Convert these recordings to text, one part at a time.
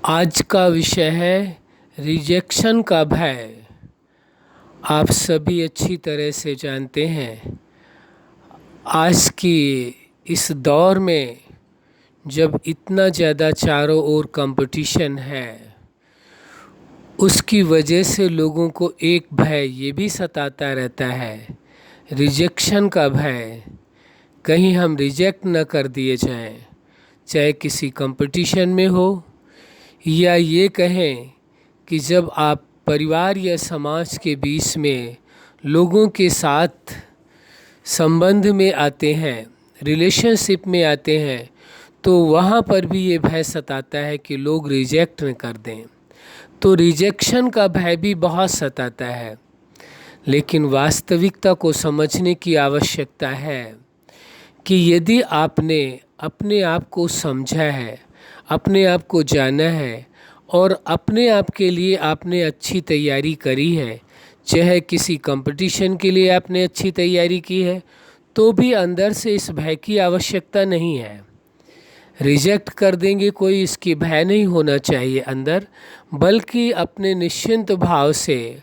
आज का विषय है रिजेक्शन का भय। आप सभी अच्छी तरह से जानते हैं, आज की इस दौर में जब इतना ज़्यादा चारों ओर कंपटीशन है, उसकी वजह से लोगों को एक भय ये भी सताता रहता है, रिजेक्शन का भय। कहीं हम रिजेक्ट न कर दिए जाएं, चाहे किसी कंपटीशन में हो या ये कहें कि जब आप परिवार या समाज के बीच में लोगों के साथ संबंध में आते हैं, रिलेशनशिप में आते हैं, तो वहाँ पर भी ये भय सताता है कि लोग रिजेक्ट न कर दें। तो रिजेक्शन का भय भी बहुत सताता है, लेकिन वास्तविकता को समझने की आवश्यकता है कि यदि आपने अपने आप को समझा है, अपने आप को जाना है और अपने आप के लिए आपने अच्छी तैयारी करी है, चाहे किसी कंपटीशन के लिए आपने अच्छी तैयारी की है, तो भी अंदर से इस भय की आवश्यकता नहीं है। रिजेक्ट कर देंगे कोई, इसकी भय नहीं होना चाहिए अंदर, बल्कि अपने निश्चिंत भाव से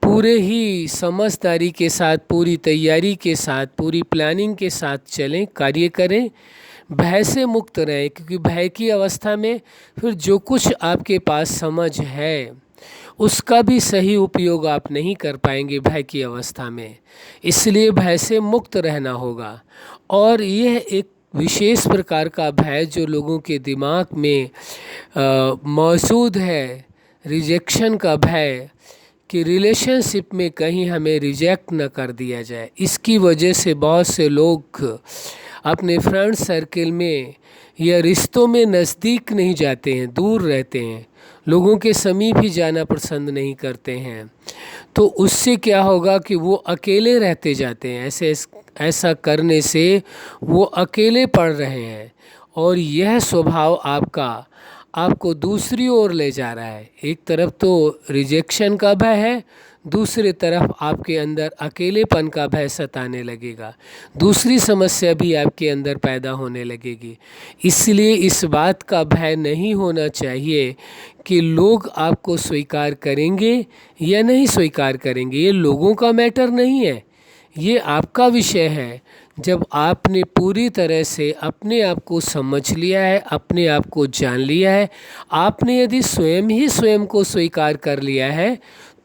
पूरे ही समझदारी के साथ, पूरी तैयारी के साथ, पूरी प्लानिंग के साथ चलें, कार्य करें, भय से मुक्त रहें। क्योंकि भय की अवस्था में फिर जो कुछ आपके पास समझ है उसका भी सही उपयोग आप नहीं कर पाएंगे भय की अवस्था में। इसलिए भय से मुक्त रहना होगा। और यह एक विशेष प्रकार का भय जो लोगों के दिमाग में मौजूद है, रिजेक्शन का भय, कि रिलेशनशिप में कहीं हमें रिजेक्ट न कर दिया जाए। इसकी वजह से बहुत से लोग अपने फ्रेंड सर्कल में या रिश्तों में नज़दीक नहीं जाते हैं, दूर रहते हैं, लोगों के समीप ही जाना पसंद नहीं करते हैं। तो उससे क्या होगा कि वो अकेले रहते जाते हैं। ऐसा करने से वो अकेले पड़ रहे हैं और यह स्वभाव आपको दूसरी ओर ले जा रहा है। एक तरफ तो रिजेक्शन का भय है, दूसरी तरफ आपके अंदर अकेलेपन का भय सताने लगेगा, दूसरी समस्या भी आपके अंदर पैदा होने लगेगी। इसलिए इस बात का भय नहीं होना चाहिए कि लोग आपको स्वीकार करेंगे या नहीं स्वीकार करेंगे। ये लोगों का मैटर नहीं है, ये आपका विषय है। जब आपने पूरी तरह से अपने आप को समझ लिया है, अपने आप को जान लिया है, आपने यदि स्वयं ही स्वयं को स्वीकार कर लिया है,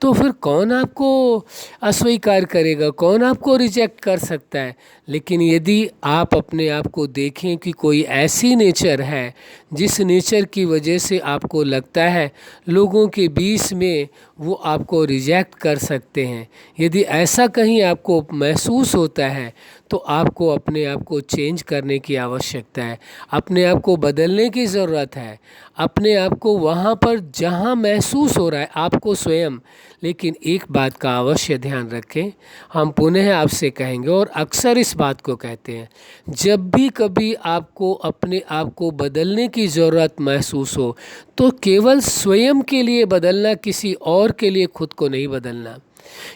तो फिर कौन आपको अस्वीकार करेगा, कौन आपको रिजेक्ट कर सकता है। लेकिन यदि आप अपने आप को देखें कि कोई ऐसी नेचर है जिस नेचर की वजह से आपको लगता है लोगों के बीच में वो आपको रिजेक्ट कर सकते हैं, यदि ऐसा कहीं आपको महसूस होता है, तो आपको अपने आप को चेंज करने की आवश्यकता है, अपने आप को बदलने की ज़रूरत है। अपने आप को वहाँ पर जहाँ महसूस हो रहा है आपको स्वयं। लेकिन एक बात का अवश्य ध्यान रखें, हम पुनः आपसे कहेंगे और अक्सर इस बात को कहते हैं, जब भी कभी आपको अपने आप को बदलने की ज़रूरत महसूस हो, तो केवल स्वयं के लिए बदलना, किसी और के लिए खुद को नहीं बदलना।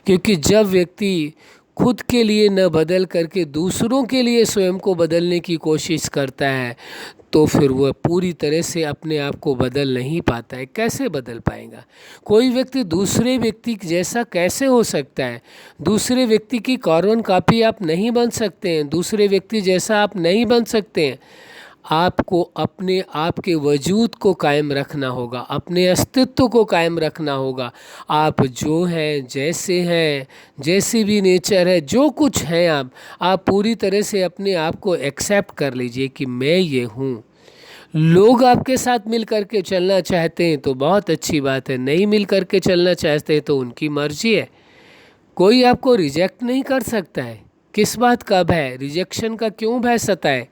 क्योंकि जब व्यक्ति खुद के लिए न बदल करके दूसरों के लिए स्वयं को बदलने की कोशिश करता है, तो फिर वह पूरी तरह से अपने आप को बदल नहीं पाता है। कैसे बदल पाएगा? कोई व्यक्ति दूसरे व्यक्ति जैसा कैसे हो सकता है? दूसरे व्यक्ति की कार्बन कॉपी आप नहीं बन सकते हैं, दूसरे व्यक्ति जैसा आप नहीं बन सकते हैं। आपको अपने आप के वजूद को कायम रखना होगा, अपने अस्तित्व को कायम रखना होगा। आप जो हैं, जैसे हैं, जैसी भी नेचर है, जो कुछ हैं आप पूरी तरह से अपने आप को एक्सेप्ट कर लीजिए कि मैं ये हूँ। लोग आपके साथ मिल कर के चलना चाहते हैं तो बहुत अच्छी बात है, नहीं मिल कर के चलना चाहते हैं तो उनकी मर्जी है। कोई आपको रिजेक्ट नहीं कर सकता है। किस बात का भय, रिजेक्शन का क्यों भय सताए?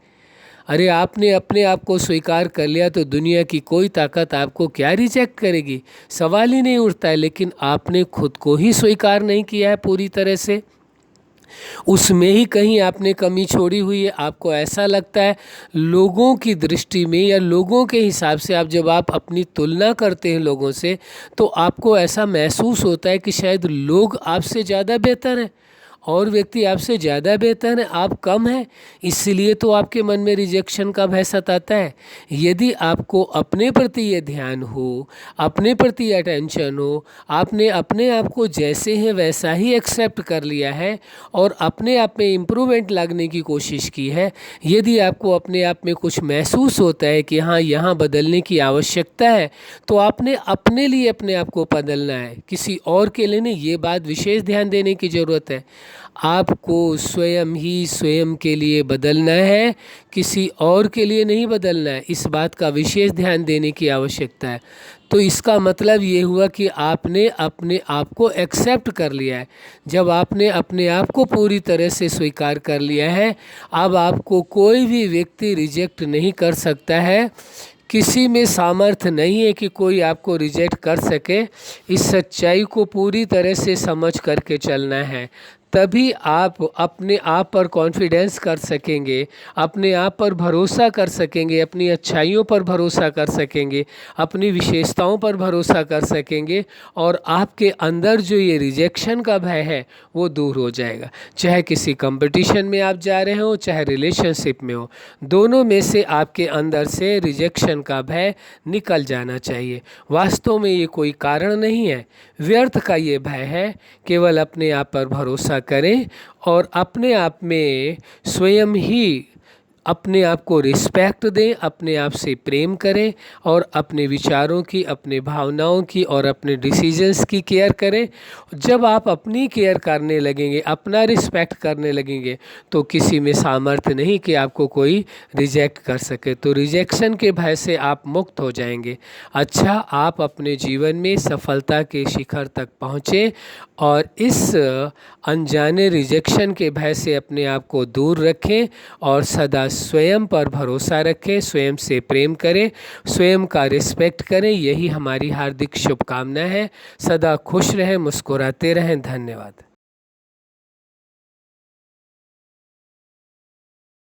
अरे आपने अपने आप को स्वीकार कर लिया तो दुनिया की कोई ताकत आपको क्या रिजेक्ट करेगी, सवाल ही नहीं उठता है। लेकिन आपने खुद को ही स्वीकार नहीं किया है पूरी तरह से, उसमें ही कहीं आपने कमी छोड़ी हुई है। आपको ऐसा लगता है लोगों की दृष्टि में या लोगों के हिसाब से, जब आप अपनी तुलना करते हैं लोगों से, तो आपको ऐसा महसूस होता है कि शायद लोग आपसे ज़्यादा बेहतर हैं और व्यक्ति आपसे ज़्यादा बेहतर है, आप कम हैं, इसलिए तो आपके मन में रिजेक्शन का भय सताता है। यदि आपको अपने प्रति ये ध्यान हो, अपने प्रति अटेंशन हो, आपने अपने आप को जैसे हैं वैसा ही एक्सेप्ट कर लिया है और अपने आप में इम्प्रूवमेंट लाने की कोशिश की है, यदि आपको अपने आप में कुछ महसूस होता है कि हाँ यहाँ बदलने की आवश्यकता है, तो आपने अपने लिए अपने आप को बदलना है, किसी और के लिए नहीं। ये बात विशेष ध्यान देने की ज़रूरत है। आपको स्वयं ही स्वयं के लिए बदलना है, किसी और के लिए नहीं बदलना है। इस बात का विशेष ध्यान देने की आवश्यकता है। तो इसका मतलब ये हुआ कि आपने अपने आप को एक्सेप्ट कर लिया है। जब आपने अपने आप को पूरी तरह से स्वीकार कर लिया है, अब आपको कोई भी व्यक्ति रिजेक्ट नहीं कर सकता है। किसी में सामर्थ्य नहीं है कि कोई आपको रिजेक्ट कर सके। इस सच्चाई को पूरी तरह से समझ करके चलना है, तभी आप अपने आप पर कॉन्फिडेंस कर सकेंगे, अपने आप पर भरोसा कर सकेंगे, अपनी अच्छाइयों पर भरोसा कर सकेंगे, अपनी विशेषताओं पर भरोसा कर सकेंगे और आपके अंदर जो ये रिजेक्शन का भय है वो दूर हो जाएगा। चाहे किसी कंपटीशन में आप जा रहे हो, चाहे रिलेशनशिप में हो, दोनों में से आपके अंदर से रिजेक्शन का भय निकल जाना चाहिए। वास्तव में ये कोई कारण नहीं है, व्यर्थ का ये भय है। केवल अपने आप पर भरोसा करें और अपने आप में स्वयं ही अपने आप को रिस्पेक्ट दें, अपने आप से प्रेम करें और अपने विचारों की, अपने भावनाओं की और अपने डिसीजंस की केयर करें। जब आप अपनी केयर करने लगेंगे, अपना रिस्पेक्ट करने लगेंगे, तो किसी में सामर्थ्य नहीं कि आपको कोई रिजेक्ट कर सके। तो रिजेक्शन के भय से आप मुक्त हो जाएंगे। अच्छा, आप अपने जीवन में सफलता के शिखर तक पहुँचें और इस अनजाने रिजेक्शन के भय से अपने आप को दूर रखें और सदा स्वयं पर भरोसा रखें, स्वयं से प्रेम करें, स्वयं का रिस्पेक्ट करें। यही हमारी हार्दिक शुभकामना है। सदा खुश रहें, मुस्कुराते रहें। धन्यवाद।